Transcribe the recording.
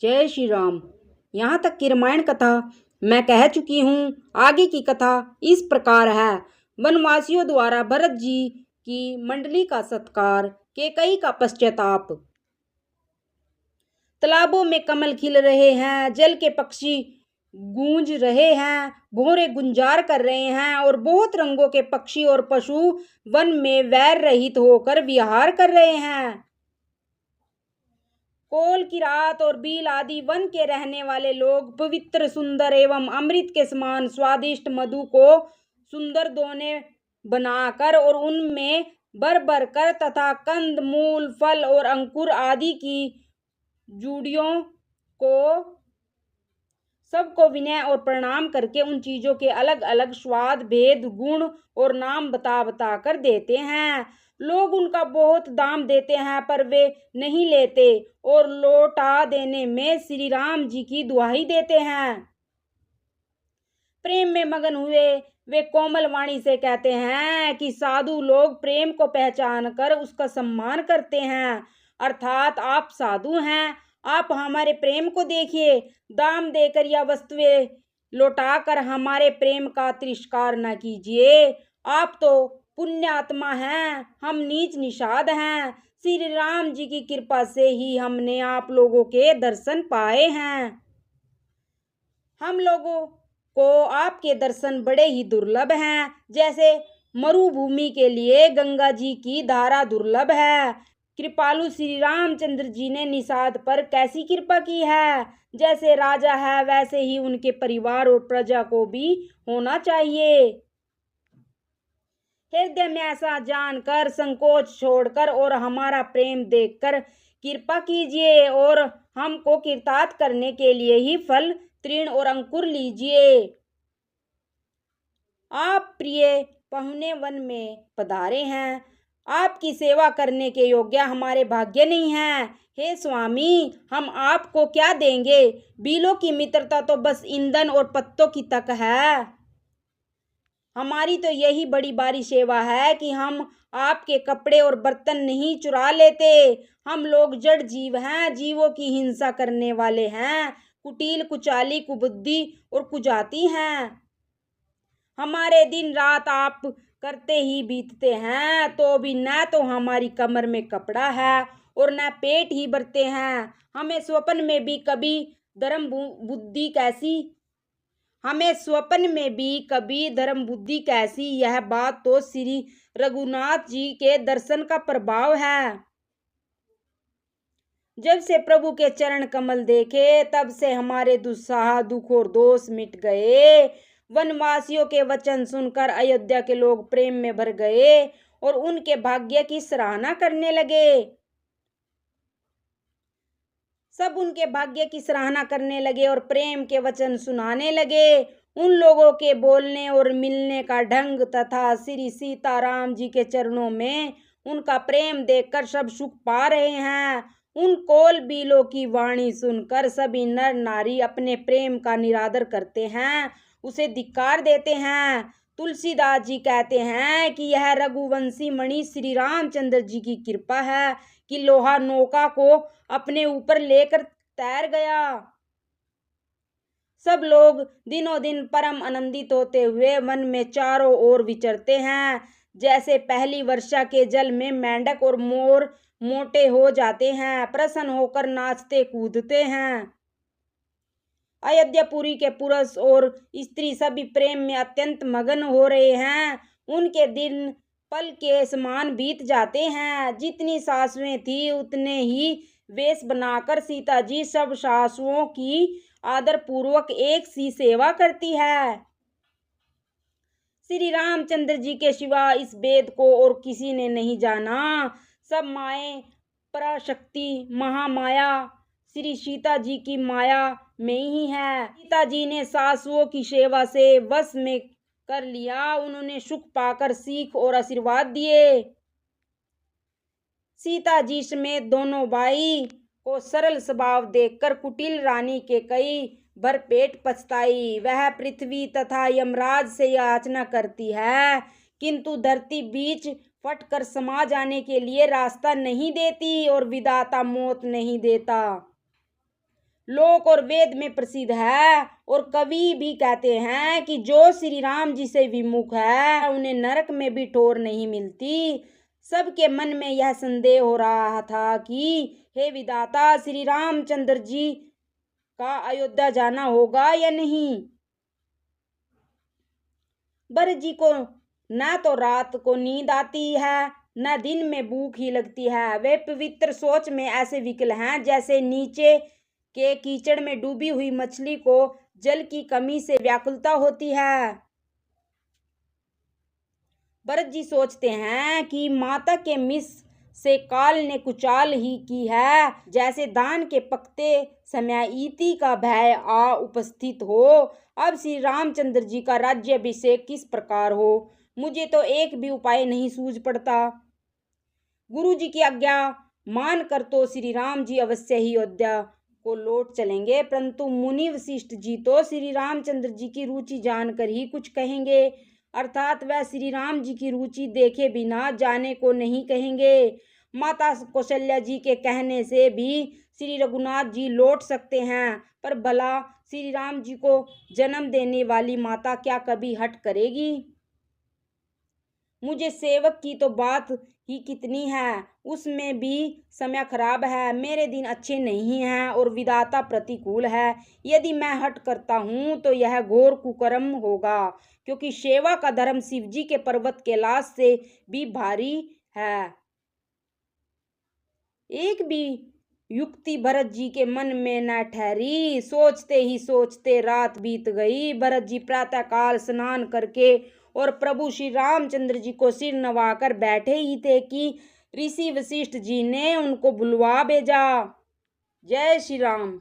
जय श्री राम। यहाँ तक की रामायण कथा मैं कह चुकी हूँ। आगे की कथा इस प्रकार है। वनवासियों द्वारा भरत जी की मंडली का सत्कार, कैकेयी का पश्चाताप। तालाबों में कमल खिल रहे हैं, जल के पक्षी गूंज रहे हैं, भौरे गुंजार कर रहे हैं और बहुत रंगों के पक्षी और पशु वन में वैर रहित होकर विहार कर रहे हैं। कोल की रात और बील आदि वन के रहने वाले लोग पवित्र, सुंदर एवं अमृत के समान स्वादिष्ट मधु को सुंदर दोने बनाकर और उनमें भर भर कर तथा कंद, मूल, फल और अंकुर आदि की जूड़ियों को सबको विनय और प्रणाम करके उन चीजों के अलग अलग स्वाद, भेद, गुण और नाम बता बता कर देते हैं। लोग उनका बहुत दाम देते हैं पर वे नहीं लेते और लौटा देने में श्री राम जी की दुहाई देते हैं। प्रेम में मगन हुए वे कोमल वाणी से कहते हैं कि साधु लोग प्रेम को पहचान कर उसका सम्मान करते हैं, अर्थात आप साधु हैं, आप हमारे प्रेम को देखिए। दाम देकर या वस्तुएं लौटाकर हमारे प्रेम का तिरस्कार न कीजिए। आप तो पुण्य आत्मा हैं, हम नीच निषाद हैं। श्री राम जी की कृपा से ही हमने आप लोगों के दर्शन पाए हैं। हम लोगों को आपके दर्शन बड़े ही दुर्लभ हैं, जैसे मरुभूमि के लिए गंगा जी की धारा दुर्लभ है। कृपालु श्री रामचंद्र जी ने निषाद पर कैसी कृपा की है। जैसे राजा है वैसे ही उनके परिवार और प्रजा को भी होना चाहिए। हृदय में ऐसा जानकर, संकोच छोड़कर और हमारा प्रेम देखकर कृपा कीजिए और हमको कृतार्थ करने के लिए ही फल, तृण और अंकुर लीजिए। आप प्रिय पहुने वन में पधारे हैं, आपकी सेवा करने के योग्य हमारे भाग्य नहीं है। हे स्वामी, हम आपको क्या देंगे। बीलों की मित्रता तो बस ईंधन और पत्तों की तक है। हमारी तो यही बड़ी बारी सेवा है कि हम आपके कपड़े और बर्तन नहीं चुरा लेते। हम लोग जड़ जीव हैं, जीवों की हिंसा करने वाले हैं, कुटिल, कुचाली, कुबुद्धि और कुजाती हैं। हमारे दिन रात आप करते ही बीतते हैं, तो भी न तो हमारी कमर में कपड़ा है और न पेट ही भरते हैं। हमें स्वप्न में भी कभी धर्म बुद्धि कैसी, यह बात तो श्री रघुनाथ जी के दर्शन का प्रभाव है। जब से प्रभु के चरण कमल देखे तब से हमारे दुस्साह, दुख और दोष मिट गए। वनवासियों के वचन सुनकर अयोध्या के लोग प्रेम में भर गए और उनके भाग्य की सराहना करने लगे। सब उनके भाग्य की सराहना करने लगे और प्रेम के वचन सुनाने लगे। उन लोगों के बोलने और मिलने का ढंग तथा श्री सीताराम जी के चरणों में उनका प्रेम देखकर सब सुख पा रहे हैं। उन कोल बीलों की वाणी सुनकर सभी नर नारी अपने प्रेम का निरादर करते हैं, उसे धिक्कार देते हैं। तुलसीदास जी कहते हैं कि यह रघुवंशी मणि श्री रामचंद्र जी की कृपा है कि लोहा नौका को अपने ऊपर लेकर तैर गया। सब लोग दिनों दिन परम आनंदित होते हुए वन में चारों ओर विचरते हैं। जैसे पहली वर्षा के जल में मेंढक और मोर मोटे हो जाते हैं, प्रसन्न होकर नाचते कूदते हैं। अयोध्यापुरी के पुरुष और स्त्री सभी प्रेम में अत्यंत मगन हो रहे हैं। उनके दिन पल के समान बीत जाते हैं। जितनी सासुएं थी उतने ही वेश बनाकर सीता जी सब सासुओं की आदर पूर्वक एक सी सेवा करती है। श्री रामचंद्र जी के सिवा इस वेद को और किसी ने नहीं जाना। सब माएं पराशक्ति महामाया श्री सीता जी की माया में ही है। सीता जी ने सासुओं की सेवा से वश में कर लिया। उन्होंने सुख पाकर सीख और आशीर्वाद दिए। सीता जी समेत दोनों भाई को सरल स्वभाव देखकर कुटिल रानी कैकेयी भरपेट पछताई। वह पृथ्वी तथा यमराज से याचना करती है, किंतु धरती बीच फटकर समा जाने के लिए रास्ता नहीं देती और विधाता मौत नहीं देता। लोक और वेद में प्रसिद्ध है। और कवि भी कहते हैं कि जो श्री राम जी से विमुख है उन्हें नरक में भी ठोर नहीं मिलती। सबके मन में यह संदेह हो रहा था कि हे विधाता, श्री रामचंद्र जी का अयोध्या जाना होगा या नहीं। भरत जी को न तो रात को नींद आती है न दिन में भूख ही लगती है। वे पवित्र सोच में ऐसे विकल हैं जैसे नीचे के कीचड़ में डूबी हुई मछली को जल की कमी से व्याकुलता होती है। भरत जी सोचते हैं कि माता के मिस से काल ने कुचाल ही की है। जैसे धान के पकते समय ईति का भय आ उपस्थित हो, अब श्री रामचंद्र जी का राज्याभिषेक किस प्रकार हो, मुझे तो एक भी उपाय नहीं सूझ पड़ता। गुरु जी की आज्ञा मान कर तो श्री राम जी अवश्य ही अयोध्या को लौट चलेंगे, परंतु मुनि वशिष्ठ जी तो श्री रामचंद्र जी की रुचि जानकर ही कुछ कहेंगे, अर्थात वह श्री राम जी की रुचि देखे बिना जाने को नहीं कहेंगे। माता कौशल्या जी के कहने से भी श्री रघुनाथ जी लौट सकते हैं, पर भला श्री राम जी को जन्म देने वाली माता क्या कभी हट करेगी। मुझे सेवक की तो बात ही कितनी है, उसमें भी समय खराब है, मेरे दिन अच्छे नहीं हैं और विधाता प्रतिकूल है। यदि मैं हट करता हूँ तो यह घोर कुकर्म होगा, क्योंकि सेवा का धर्म शिव जी के पर्वत कैलाश से भी भारी है। एक भी युक्ति भरत जी के मन में न ठहरी। सोचते ही सोचते रात बीत गई। भरत जी प्रातः काल स्नान करके और प्रभु श्री रामचंद्र जी को सिर नवाकर बैठे ही थे कि ऋषि वशिष्ठ जी ने उनको बुलवा भेजा। जय श्री राम।